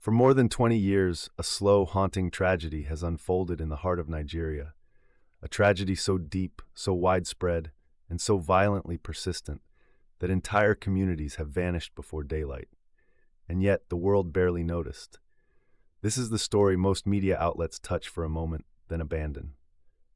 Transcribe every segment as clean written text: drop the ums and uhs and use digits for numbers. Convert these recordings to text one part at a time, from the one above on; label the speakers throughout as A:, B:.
A: For more than 20 years, a slow, haunting tragedy has unfolded in the heart of Nigeria. A tragedy so deep, so widespread, and so violently persistent that entire communities have vanished before daylight. And yet, the world barely noticed. This is the story most media outlets touch for a moment, then abandon.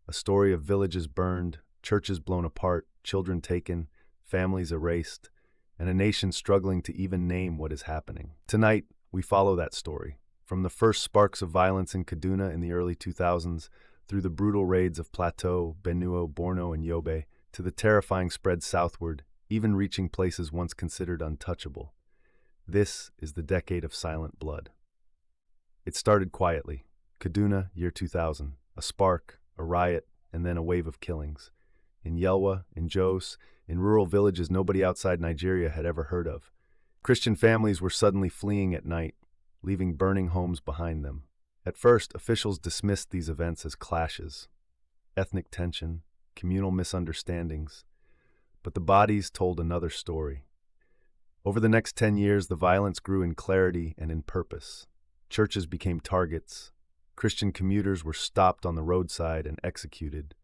A: A story of villages burned, churches blown apart, children taken, families erased, and a nation struggling to even name what is happening. Tonight, we follow that story, from the first sparks of violence in Kaduna in the early 2000s, through the brutal raids of Plateau, Benue, Borno, and Yobe, to the terrifying spread southward, even reaching places once considered untouchable. This is the decade of silent blood. It started quietly. Kaduna, year 2000, a spark, a riot, and then a wave of killings. In Yelwa, in Jos, in rural villages nobody outside Nigeria had ever heard of. Christian families were suddenly fleeing at night, leaving burning homes behind them. At first, officials dismissed these events as clashes, ethnic tension, communal misunderstandings, but the bodies told another story. Over the next 10 years, the violence grew in clarity and in purpose. Churches became targets. Christian commuters were stopped on the roadside and executed.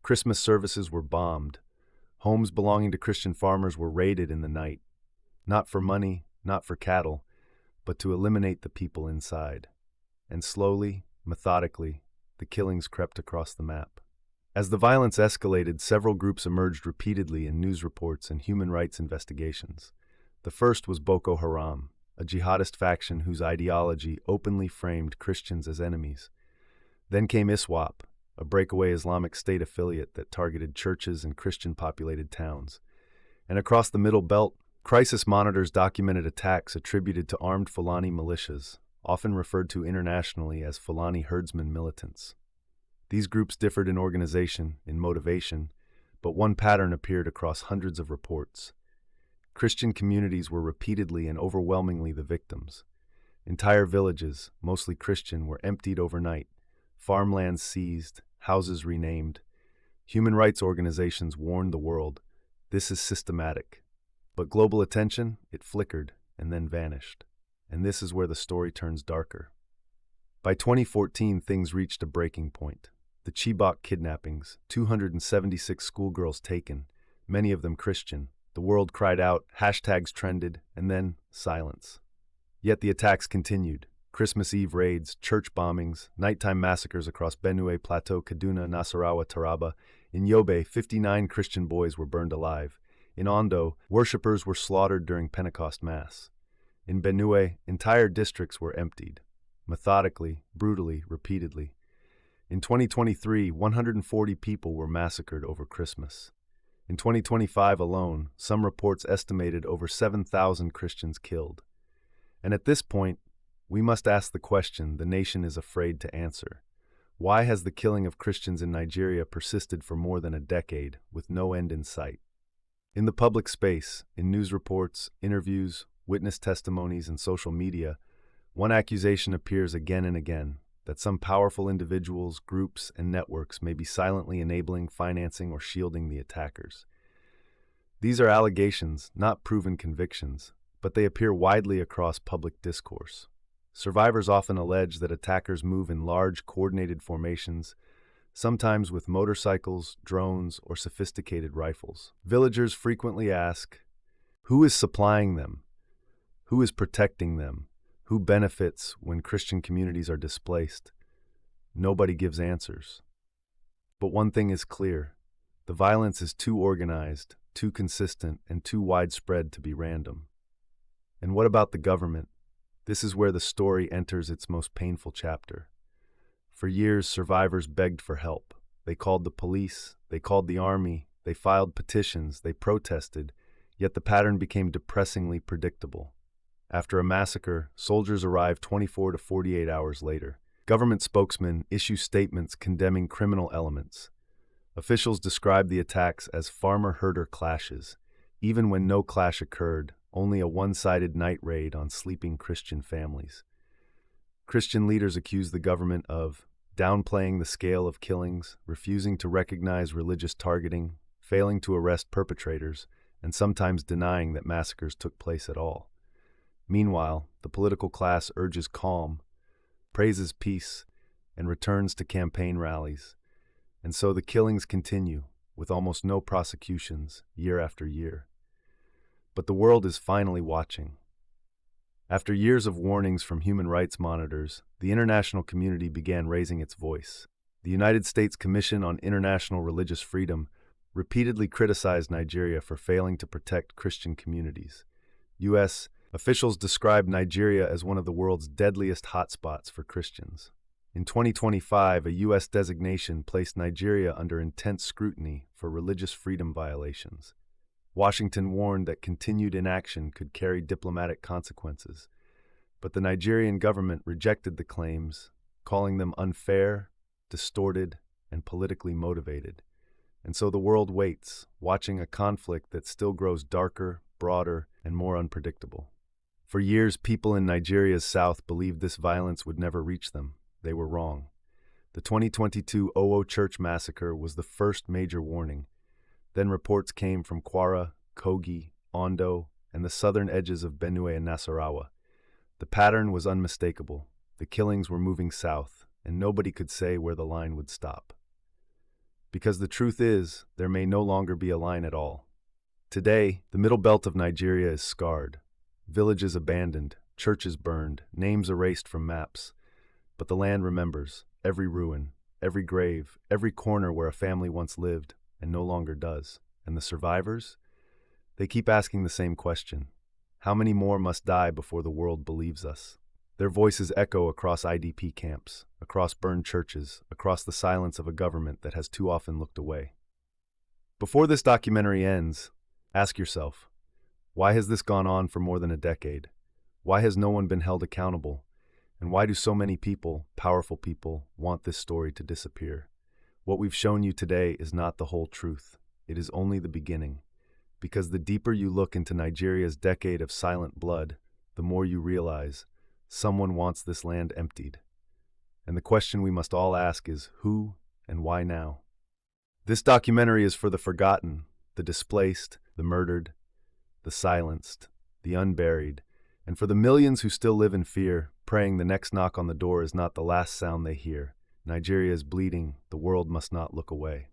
A: Christmas services were bombed. Homes belonging to Christian farmers were raided in the night. Not for money, not for cattle, but to eliminate the people inside. And slowly, methodically, the killings crept across the map. As the violence escalated, several groups emerged repeatedly in news reports and human rights investigations. The first was Boko Haram, a jihadist faction whose ideology openly framed Christians as enemies. Then came ISWAP, a breakaway Islamic State affiliate that targeted churches and Christian-populated towns. And across the Middle Belt, crisis monitors documented attacks attributed to armed Fulani militias, often referred to internationally as Fulani herdsmen militants. These groups differed in organization, in motivation, but one pattern appeared across hundreds of reports. Christian communities were repeatedly and overwhelmingly the victims. Entire villages, mostly Christian, were emptied overnight, farmlands seized, houses renamed. Human rights organizations warned the world, this is systematic. But global attention, it flickered and then vanished. And this is where the story turns darker. By 2014, things reached a breaking point. The Chibok kidnappings, 276 schoolgirls taken, many of them Christian. The world cried out, hashtags trended, and then silence. Yet the attacks continued. Christmas Eve raids, church bombings, nighttime massacres across Benue, Plateau, Kaduna, Nasarawa, Taraba. In Yobe, 59 Christian boys were burned alive. In Ondo, worshippers were slaughtered during Pentecost Mass. In Benue, entire districts were emptied, methodically, brutally, repeatedly. In 2023, 140 people were massacred over Christmas. In 2025 alone, some reports estimated over 7,000 Christians killed. And at this point, we must ask the question the nation is afraid to answer. Why has the killing of Christians in Nigeria persisted for more than a decade, with no end in sight? In the public space, in news reports, interviews, witness testimonies, and social media, one accusation appears again and again, that some powerful individuals, groups, and networks may be silently enabling, financing, or shielding the attackers. These are allegations, not proven convictions, but they appear widely across public discourse. Survivors often allege that attackers move in large, coordinated formations, sometimes with motorcycles, drones, or sophisticated rifles. Villagers frequently ask, who is supplying them? Who is protecting them? Who benefits when Christian communities are displaced? Nobody gives answers. But one thing is clear. The violence is too organized, too consistent, and too widespread to be random. And what about the government? This is where the story enters its most painful chapter. For years, survivors begged for help. They called the police, they called the army, they filed petitions, they protested, yet the pattern became depressingly predictable. After a massacre, soldiers arrived 24 to 48 hours later. Government spokesmen issue statements condemning criminal elements. Officials describe the attacks as farmer-herder clashes, even when no clash occurred, only a one-sided night raid on sleeping Christian families. Christian leaders accuse the government of downplaying the scale of killings, refusing to recognize religious targeting, failing to arrest perpetrators, and sometimes denying that massacres took place at all. Meanwhile, the political class urges calm, praises peace, and returns to campaign rallies. And so the killings continue, with almost no prosecutions, year after year. But the world is finally watching. After years of warnings from human rights monitors, the international community began raising its voice. The United States Commission on International Religious Freedom repeatedly criticized Nigeria for failing to protect Christian communities. U.S. officials described Nigeria as one of the world's deadliest hotspots for Christians. In 2025, a U.S. designation placed Nigeria under intense scrutiny for religious freedom violations. Washington warned that continued inaction could carry diplomatic consequences, but the Nigerian government rejected the claims, calling them unfair, distorted, and politically motivated. And so the world waits, watching a conflict that still grows darker, broader, and more unpredictable. For years, people in Nigeria's south believed this violence would never reach them. They were wrong. The 2022 Owo Church massacre was the first major warning. Then reports came from Kwara, Kogi, Ondo, and the southern edges of Benue and Nasarawa. The pattern was unmistakable. The killings were moving south, and nobody could say where the line would stop. Because the truth is, there may no longer be a line at all. Today, the middle belt of Nigeria is scarred. Villages abandoned, churches burned, names erased from maps. But the land remembers every ruin, every grave, every corner where a family once lived and no longer does. And the survivors? They keep asking the same question. How many more must die before the world believes us? Their voices echo across IDP camps, across burned churches, across the silence of a government that has too often looked away. Before this documentary ends, ask yourself, why has this gone on for more than a decade? Why has no one been held accountable? And why do so many people, powerful people, want this story to disappear? What we've shown you today is not the whole truth. It is only the beginning. Because the deeper you look into Nigeria's decade of silent blood, the more you realize someone wants this land emptied. And the question we must all ask is who and why now? This documentary is for the forgotten, the displaced, the murdered, the silenced, the unburied, and for the millions who still live in fear, praying the next knock on the door is not the last sound they hear. Nigeria is bleeding, the world must not look away.